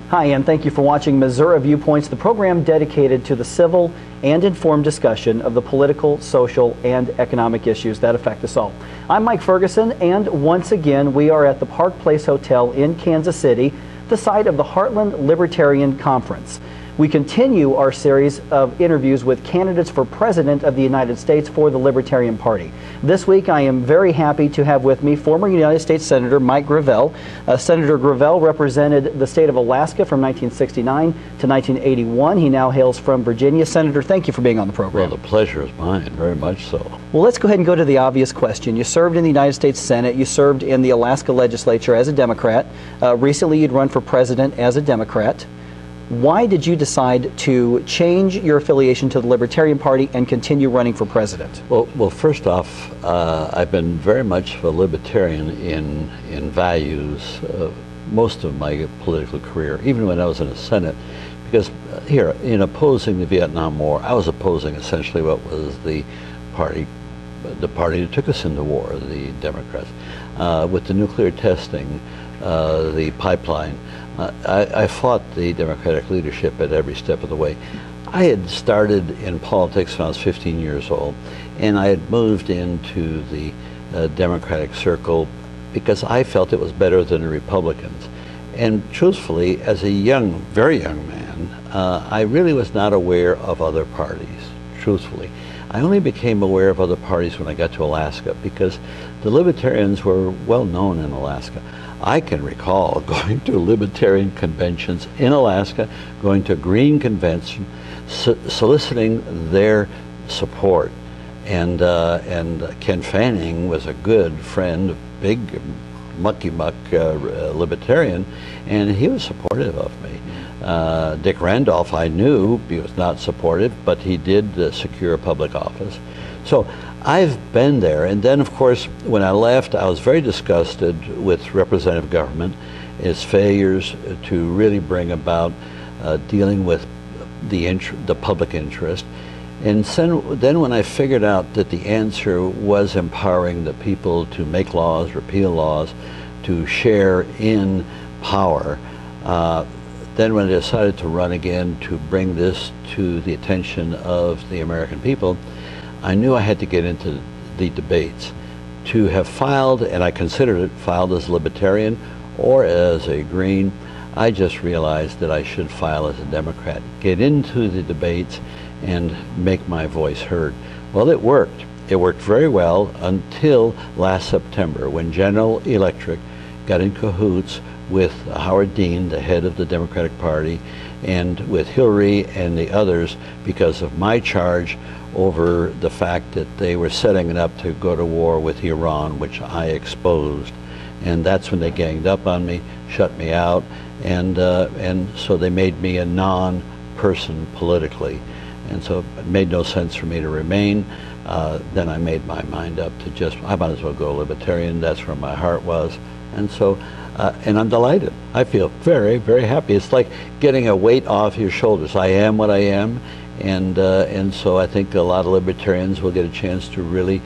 Hi, and thank you for watching Missouri Viewpoints, the program dedicated to the civil and informed discussion of the political, social, and economic issues that affect us all. I'm Mike Ferguson, and once again, we are at the Park Place Hotel in Kansas City, the site of the Heartland Libertarian Conference. We continue our series of interviews with candidates for President of the United States for the Libertarian Party. This week, I am very happy to have with me former United States Senator Mike Gravel. Senator Gravel represented the state of Alaska from 1969 to 1981. He now hails from Virginia. Senator, thank you for being on the program. Well, the pleasure is mine, very much so. Well, let's go ahead and go to the obvious question. You served in the United States Senate. You served in the Alaska legislature as a Democrat. Recently, you'd run for president as a Democrat. Why did you decide to change your affiliation to the Libertarian Party and continue running for president? Well, first off, I've been very much a libertarian in values most of my political career, even when I was in the Senate, because here, in opposing the Vietnam War, I was opposing essentially what was the party that took us into war, the Democrats. With the nuclear testing, the pipeline, I fought the Democratic leadership at every step of the way. I had started in politics when I was 15 years old, and I had moved into the Democratic circle because I felt it was better than the Republicans. And truthfully, as a very young man, I really was not aware of other parties, truthfully. I only became aware of other parties when I got to Alaska because the Libertarians were well known in Alaska. I can recall going to Libertarian conventions in Alaska, going to Green Convention, soliciting their support. And Ken Fanning was a good friend, big mucky-muck Libertarian, and he was supportive of me. Dick Randolph, I knew he was not supportive, but he did secure public office. So I've been there, and then of course when I left I was very disgusted with representative government, its failures to really bring about dealing with the public interest. And then when I figured out that the answer was empowering the people to make laws, repeal laws, to share in power, then when I decided to run again to bring this to the attention of the American people, I knew I had to get into the debates. To have filed, and I considered it filed as a Libertarian or as a Green, I just realized that I should file as a Democrat, get into the debates and make my voice heard. Well, it worked. It worked very well until last September when General Electric got in cahoots with Howard Dean, the head of the Democratic Party, and with Hillary and the others because of my charge over the fact that they were setting it up to go to war with Iran, which I exposed. And that's when they ganged up on me, shut me out, and so they made me a non-person politically. And so it made no sense for me to remain. Then I made my mind up to I might as well go Libertarian. That's where my heart was. And so, and I'm delighted. I feel very, very happy. It's like getting a weight off your shoulders. I am what I am. And so I think a lot of Libertarians will get a chance to really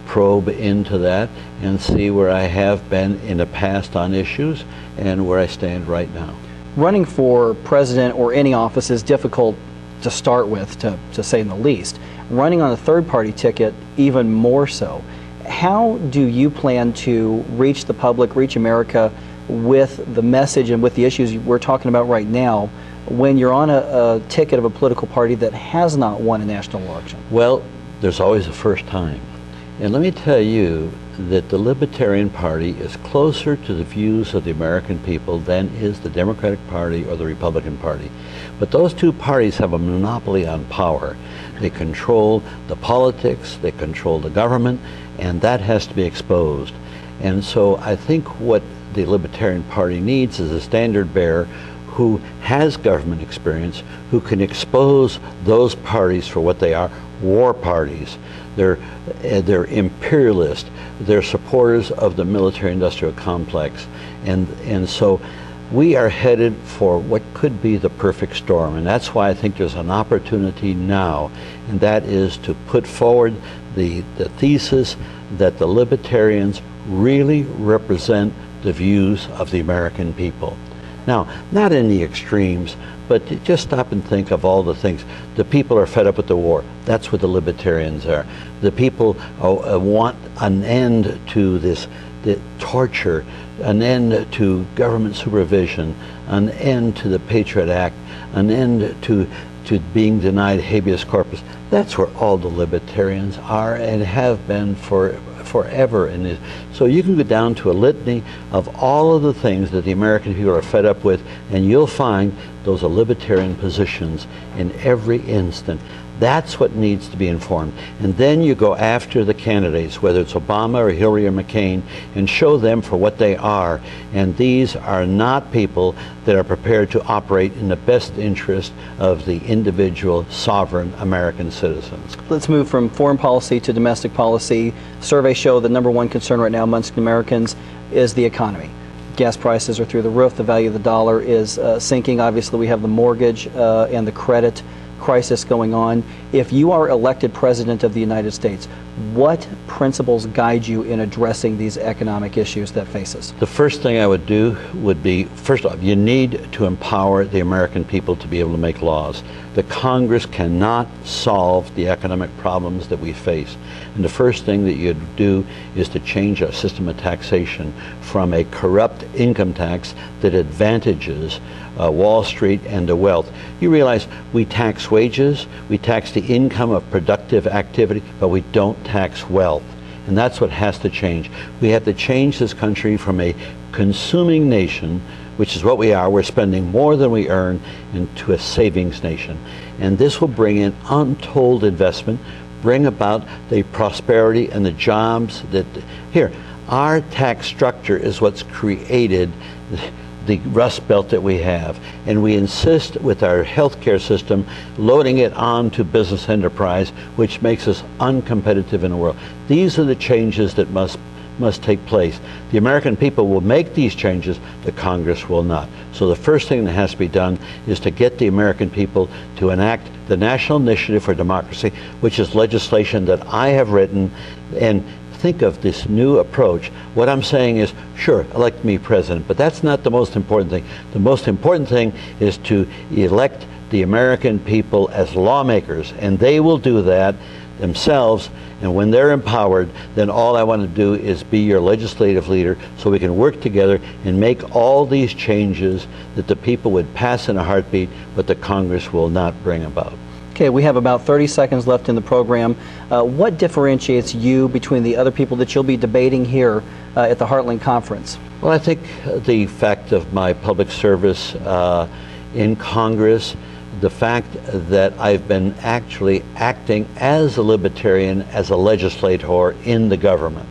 probe into that and see where I have been in the past on issues and where I stand right now. Running for president or any office is difficult to start with, to say in the least. Running on a third-party ticket, even more so. How do you plan to reach the public, reach America with the message and with the issues we're talking about right now when you're on a ticket of a political party that has not won a national election? Well, there's always a first time. And let me tell you that the Libertarian Party is closer to the views of the American people than is the Democratic Party or the Republican Party. But those two parties have a monopoly on power. They control the politics, they control the government, and that has to be exposed. And so I think what the Libertarian Party needs is a standard bearer who has government experience, who can expose those parties for what they are, war parties. They're imperialist. They're supporters of the military-industrial complex. And so we are headed for what could be the perfect storm. And that's why I think there's an opportunity now, and that is to put forward the thesis that the Libertarians really represent the views of the American people. Now, not in the extremes, but just stop and think of all the things. The people are fed up with the war. That's what the libertarians are. The people want an end to the torture, an end to government supervision, an end to the Patriot Act, an end to being denied habeas corpus. That's where all the libertarians are and have been forever. So you can go down to a litany of all of the things that the American people are fed up with, and you'll find those are libertarian positions in every instant. That's what needs to be informed. And then you go after the candidates, whether it's Obama or Hillary or McCain, and show them for what they are. And these are not people that are prepared to operate in the best interest of the individual sovereign American citizens. Let's move from foreign policy to domestic policy. Surveys show the #1 concern right now amongst Americans is the economy. Gas prices are through the roof. The value of the dollar is sinking. Obviously, we have the mortgage and the credit crisis going on. If you are elected President of the United States, what principles guide you in addressing these economic issues that face us? The first thing I would do would be, first off, you need to empower the American people to be able to make laws. The Congress cannot solve the economic problems that we face. And the first thing that you'd do is to change our system of taxation from a corrupt income tax that advantages Wall Street and the wealth. You realize we tax wages, we tax the income of productive activity, but we don't tax wealth. And that's what has to change. We have to change this country from a consuming nation, which is what we are, we're spending more than we earn, into a savings nation. And this will bring in untold investment, bring about the prosperity and the jobs that, here, our tax structure is what's created the rust belt that we have, and we insist with our healthcare system loading it onto business enterprise, which makes us uncompetitive in the world. These are the changes that must take place. The American people will make these changes, the Congress will not. So the first thing that has to be done is to get the American people to enact the National Initiative for Democracy, which is legislation that I have written. And think of this new approach. What I'm saying is, sure, elect me president, but that's not the most important thing. The most important thing is to elect the American people as lawmakers, and they will do that themselves. And when they're empowered, then all I want to do is be your legislative leader so we can work together and make all these changes that the people would pass in a heartbeat, but the Congress will not bring about. Okay, we have about 30 seconds left in the program. What differentiates you between the other people that you'll be debating here at the Heartland Conference? Well, I think the fact of my public service in Congress, the fact that I've been actually acting as a libertarian, as a legislator in the government.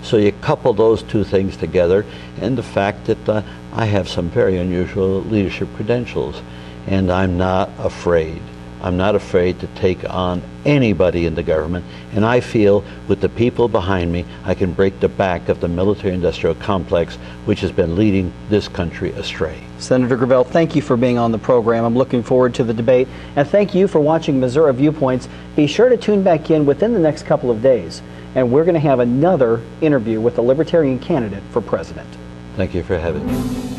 So you couple those two things together, and the fact that I have some very unusual leadership credentials, and I'm not afraid. I'm not afraid to take on anybody in the government, and I feel with the people behind me, I can break the back of the military-industrial complex, which has been leading this country astray. Senator Gravel, thank you for being on the program. I'm looking forward to the debate, and thank you for watching Missouri Viewpoints. Be sure to tune back in within the next couple of days, and we're going to have another interview with the Libertarian candidate for president. Thank you for having me.